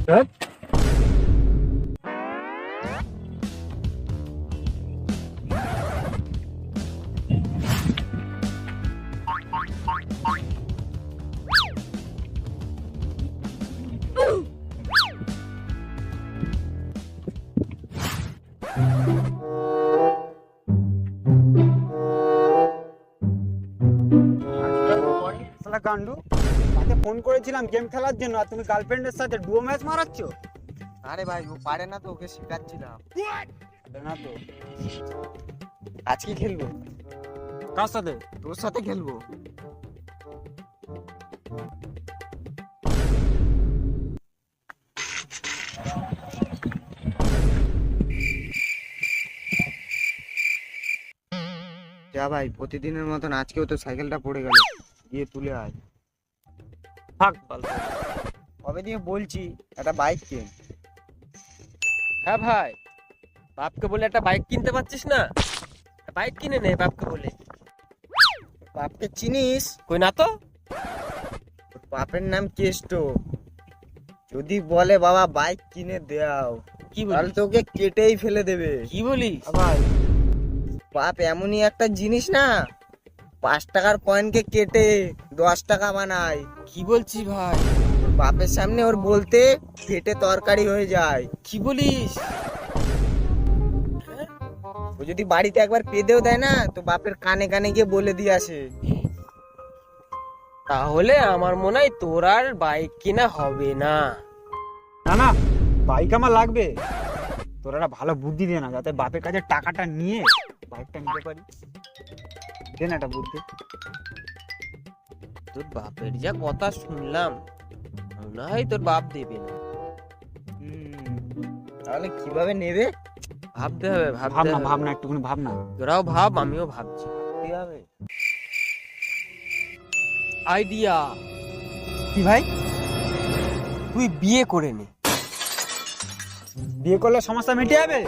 ধ্যাৎ। শালা গান্ডু, তাকে ফোন করেছিলাম গেম খেলার জন্য, আর তুমি গার্লফ্রেন্ডের সাথে ডুয়ো ম্যাচ মারাচ্ছ। আরে ভাই ও পারে না তো, ওকে শেখাচ্ছিলাম। না তো। আজকে খেলবো, কার সাথে? তোর সাথে খেলবো। যা ভাই, প্রতিদিনের মতন আজকেও তো সাইকেলটা পড়ে গেল, গিয়ে তুলে আয়। থাক ফালতু। কবে দিয়ে বলছি একটা বাইক কেন। হ্যাঁ ভাই, বাপকে বলে একটা বাইক কিনতে পারছিস না? বাইক কিনে নে বাপকে বলে। বাপকে চিনিস? কই না তো। বাপের নাম কেষ্ট। যদি বলে বাবা বাইক কিনে দাও, কি তাহলে বলিস? তোকে কেটেই ফেলে দেবে। কি বলিস? ভাই, বাপ এমনই একটা জিনিস না, 5 টাকার কয়েনকে কেটে 10 টাকা বানায়। কি বলছিস ভাই? বাপের সামনে ওর বলতে ফেটে তরকারি হয়ে যায়। কি বলিস? ও যদি বাড়িতে একবার পেদেও দেয় না, তো বাপের কানে কানে গিয়ে বলে দিয়ে আসে। তাহলে আমার মনে হয় তোর আর বাইক কিনা হবে না। না না, বাইক আমার লাগবে। তোর একটা ভালো বুদ্ধি দে না, যাতে বাপের কাছে টাকাটা নিয়ে বাইকটা নিতে পারি। দে না একটা বুদ্ধি। তোর বাপের যা কথা শুনলাম, মনে হয় তোর বাপ দেবে না। তাহলে কিভাবে নেবে? ভাবতে হবে, ভাবতে ভাবনা হবে। ভাবনা একটুখানি ভাবনা। তোরাও ভাব, আমিও ভাবছি। কিভাবে? আইডিয়া, কি ভাই? তুই বিয়ে করে নে। বিয়ে করলে সমস্যা মিটে যাবে?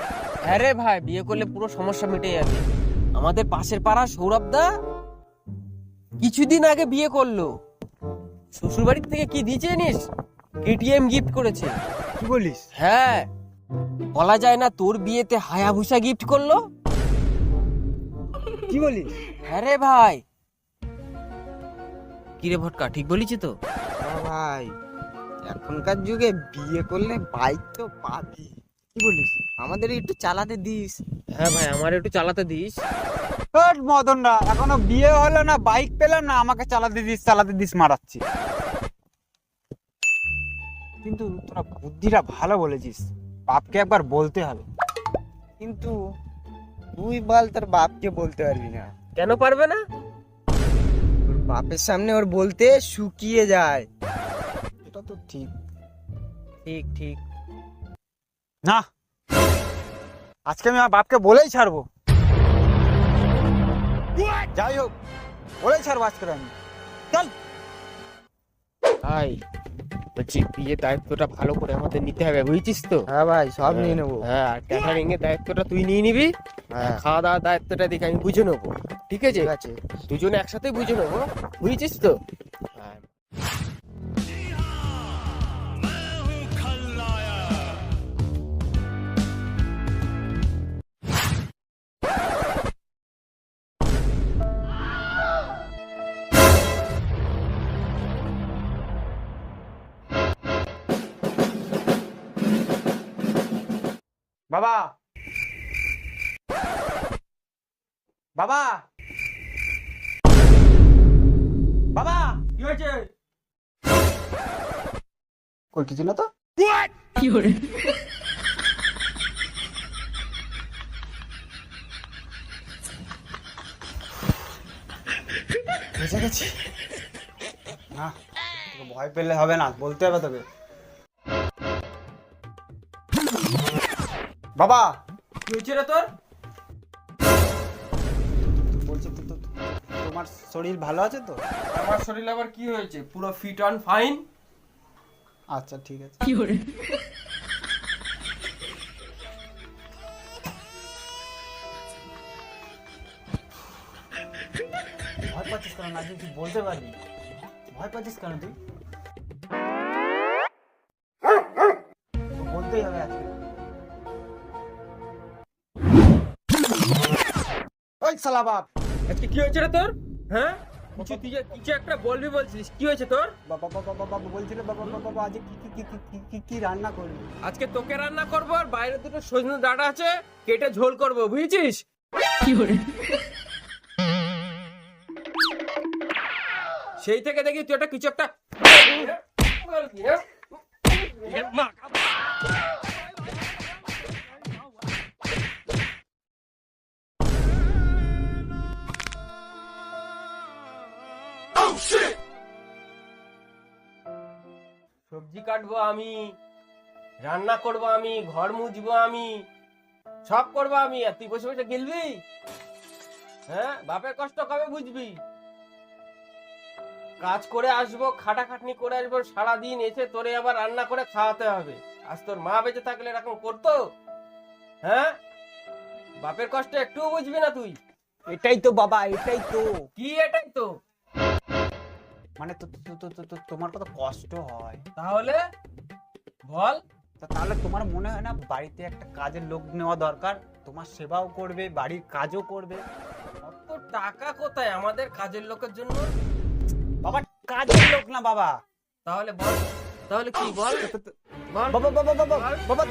হ্যাঁ রে ভাই, বিয়ে করলে পুরো সমস্যা মিটে যাবে। আমাদের পাশের পাড়া সৌরভ দা কিছুদিন আগে বিয়ে করলো। শ্বশুর বাড়ির থেকে কি দিয়েছে জানিস? কেটিএম গিফট করেছে। কি বলিস? হ্যাঁ, বলা যায় না তোর বিয়েতে হায়াবুসা গিফট করলো। কি বলিস? হ্যাঁ রে ভাই। কিরে ভটকা, ঠিক বলেছি তো? হ্যাঁ ভাই, এখনকার যুগে বিয়ে করলে বাইক তো পাবি। কি বলিস? আমাদের একটু চালাতে দিস। হ্যাঁ ভাই, আমার একটু চালাতে দিস। হট মদনরা, এখনো বিয়ে হলো না, বাইক পেলাম না, আমাকে চালাতে দিস মারাচ্ছি। কিন্তু তোরা বুদ্ধিটা ভালো বলেছিস, বাপকে একবার বলতে হবে। কিন্তু তুই বল, তোর বাপকে বলতে পারবি না। কেন পারবে না? ওর বাপের সামনে ওর বলতে শুকিয়ে যায়। এটা তো ঠিক। ঠিক ঠিক। না, আজকে আমি আমার বাপকে বলেই ছাড়বো। যাই হোক, বলেই ছাড়বো আজকে আমি। চল। ভাই বলছি, বিয়ের দায়িত্বটা ভালো করে আমাদের নিতে হবে, বুঝছিস তো? হ্যাঁ ভাই, সব নিয়ে নেবো। হ্যাঁ, আর ক্যাটারিং এর দায়িত্বটা তুই নিয়ে নিবি। হ্যাঁ খাওয়া দাওয়ার দায়িত্বটা দেখে আমি বুঝে নেবো। ঠিক আছে? ঠিক আছে। দুজনে একসাথে বুঝে নেবো, বুঝছিস তো? হ্যাঁ। বাবা, বাবা, বাবা, কি হয়েছে? কই কিছু না তো। বুঝে গেছি। না, তোকে ভয় পেলে হবে না, বলতে হবে তোকে। বাবা, কি হয়েছে রে তোর? বলছি তোমার শরীর ভালো আছে তো? আমার শরীর আবার কি হয়েছে? পুরো ফিট অ্যান্ড ফাইন। আচ্ছা ঠিক আছে। ভয় পাচ্ছিস কেন? না তুই বলতে পারবি। ভয় পাচ্ছিস কেন তুই? শালা বাপ। আজকে কি হয়েছে রে তোর? হ্যাঁ, কিছু একটা বলবি বলছিস, কি হয়েছে তোর? বাবা বাবা বাবা বলছিল বাবা বাবা আজ কি রান্না করবি? আজকে তোকে রান্না করবো, আর বাইরে দুটো সজনে ডাঁটা আছে, কেটে ঝোল করবো, বুঝেছিস? সেই থেকে দেখি তুই একটা কিছু একটা সবজি কাটবো আমি, রান্না করবো আমি, ঘর মুছবো আমি, সব করবো আমি, আর তুই বসে বসে গিলবি? হ্যাঁ, বাপের কষ্ট কবে বুঝবি? কাজ করে আসবো, খাটাখাটনি করে আসবো, সারাদিন এসে তোরে আবার রান্না করে খাওয়াতে হবে। আজ তোর মা বেঁচে থাকলে এরকম করতো? হ্যাঁ, বাপের কষ্ট একটুও বুঝবি না তুই? এটাই তো বাবা, এটাই তো। কি এটাই তো? মানে তোমার কত কষ্ট হয়, তাহলে বল। তাহলে তোমার মনে হয় না বাড়িতে একটা কাজের লোক নেওয়া দরকার? তোমার সেবাও করবে, বাড়ির কাজও করবে। অত টাকা কোথায় আমাদের কাজের লোকের জন্য? বাবা কাজের লোক না বাবা। তাহলে বল, তাহলে কি বল? বল। বাবা বাবা বাবা বাবা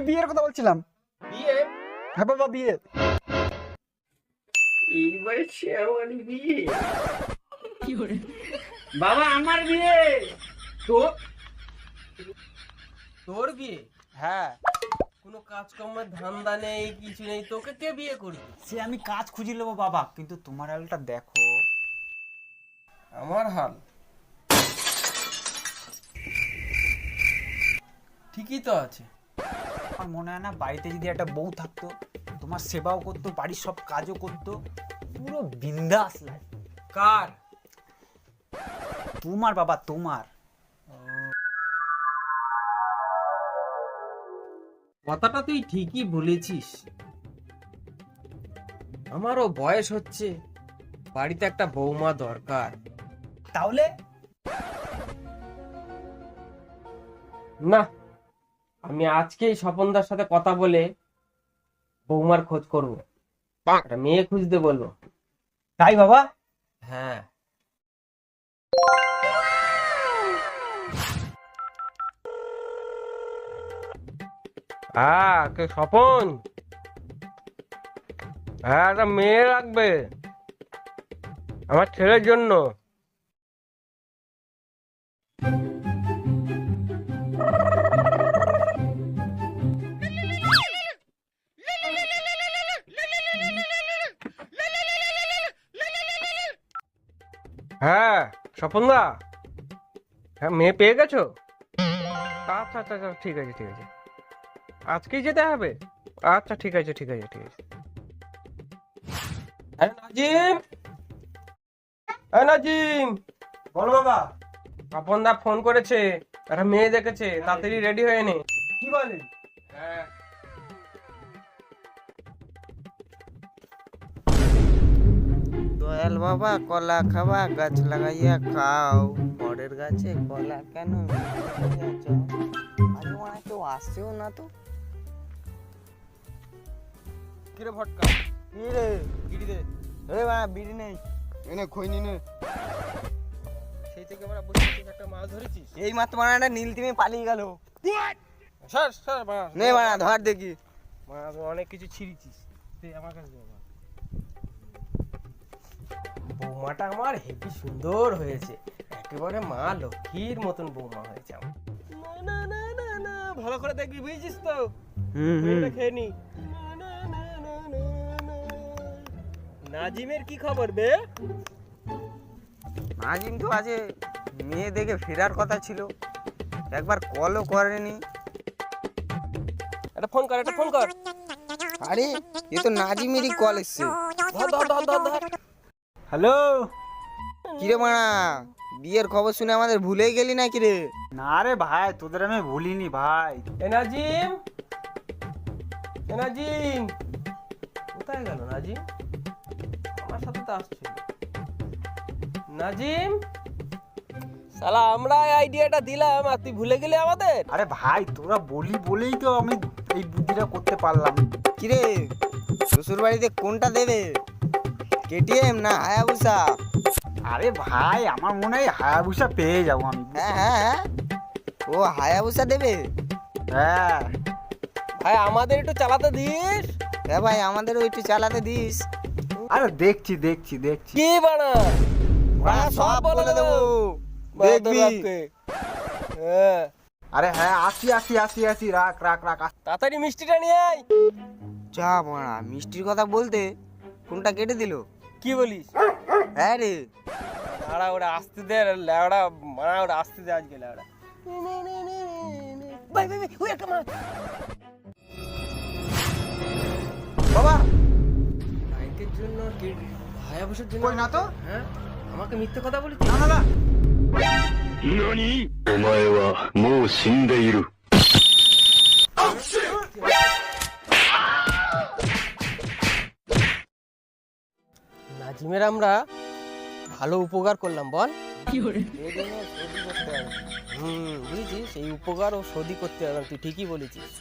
বিয়ের কথা বলছিলাম। বিয়ে? হ্যাঁ বাবা বিয়ে। এইবারে শেরওয়ানি বিয়ে? বাবা আমার বিয়ে। তোর বিয়ে? হ্যাঁ। কোনো কাজকর্মের ধান্দা নেই, কিছু নেই, তোকে কে বিয়ে করবে? সে আমি কাজ খুঁজে নেবো বাবা, কিন্তু তোমার হালটা দেখো। আমার হাল ঠিকই তো আছে। আমার মনে হয় না বাড়িতে যদি একটা বউ থাকতো, তোমার সেবাও করতো, বাড়ির সব কাজও করতো, পুরো বিন্দাস লাইফ। কার? তোমার বাবা, তোমার। কথাটা তুই ঠিকই বলেছিস। আমারও বয়স হচ্ছে, বাড়িতে একটা বৌমা দরকার। তাহলে না, আমি আজকেই স্বপনদার সাথে কথা বলে বৌমার খোঁজ করবো, একটা মেয়ে খুঁজতে বলবো। তাই বাবা? হ্যাঁ। কে স্বপন? হ্যাঁ, একটা মেয়ে লাগবে আমার ছেলের জন্য। হ্যাঁ স্বপনদা, হ্যাঁ মেয়ে পেয়ে গেছো? আচ্ছা আচ্ছা আচ্ছা, ঠিক আছে ঠিক আছে, আজকেই যেতে হবে? আচ্ছা ঠিক আছে ঠিক আছে ঠিক আছে। নাজিম, নাজিম, বলো বাবা। স্বপনদা ফোন করেছে, একটা মেয়ে দেখেছে, তাড়াতাড়ি রেডি হয়ে নে। কি বলে? হ্যাঁ। দয়াল বাবা কলা খাবা, গাছ লাগাইয়া খাও, পরের গাছে কলা কেন আজ মনে হয় কেউ আসছেও না তো। কিরে ভটকা, কি রে? বিড়ি দে। রে মা বিড়ি নেই, এনে খইনি নে। সেই থেকে আমরা বসে একটা মাছ ধরেছিস? এই মাত্র মানে একটা নীল তিমি পালিয়ে গেল। সর সর মাছ নে মানে ধর দেখি। মাছ অনেক কিছু ছিঁড়েছিস, তুই আমার কাছে দে। বৌমাটা আমার হেবি সুন্দর হয়েছে, একেবারে মা লক্ষ্মীর মতন বৌমা হয়েছে আমার। না না না না না, ভালো করে দেখবি, বুঝছিস তো? এটা খেয়ে নি। নাজিমের কি খবর বে? নাজিম তো আজ মেয়ে দেখে ফেরার কথা ছিল, একবার কলও করেনি। একটা ফোন কর, একটা ফোন কর। আরে এ তো নাজিমেরই কল এসছে। ধর ধর ধর ধর ধর। হ্যালো। কিরে মানা, বিয়ের খবর শুনে আমাদের ভুলেই গেলি নাকি রে? না রে ভাই, তোদের আমি ভুলিনি ভাই। নাজিম, নাজিম কোথায় গেল নাজিম? আমার সাথে তো আসছিল নাজিম। শালা আমরা আইডিয়াটা দিলাম আর তুই ভুলে গেলি আমাদের। আরে ভাই তোরা বলি বলেই তো আমি এই বুদ্ধিটা করতে পারলাম। কিরে শ্বশুর বাড়িতে কোনটা দেবে? কেটিএম না হায়াবুসা? আরে ভাই আমার মনে হয় হায়াবুসা পেয়ে যাবো আমি। হ্যাঁ হ্যাঁ হ্যাঁ, ও হায়াবুসা দেবে? হ্যাঁ ভাই আমাদের একটু চালাতে দিস। হ্যাঁ ভাই, আমাদের একটু চালাতে দিস। আরে দেখছি দেখছি দেখছি। কি বানা বাড়া, সব বলে দেবো, দেখবি। হ্যাঁ আরে হ্যাঁ আসি আসি আসি আসি, রাখ রাখ রাখ তাড়াতাড়ি মিষ্টিটা নিয়ে আয়। যা বাড়া, মিষ্টির কথা বলতে ফোনটা কেটে দিল। কি বলিস? হ্যাঁ রে, দাঁড়া ওরা আসতে দে, লেওড়া মারা ওরা আসতে দে আজকে লেওড়া। ভাই ভাই ভাই ওই একটা মাছ। বাবা। বাইকের জন্য কি হায়াবুসার জন্য? কই না তো। হ্যাঁ আমাকে মিথ্যে কথা বলেছিস? না না না।何？お前はもう死んでいる。নাজিমের আমরা ভালো উপকার করলাম বল। বুঝেছিস, এই উপকার ও শোধই করতে পারলাম, তুই ঠিকই বলেছিস।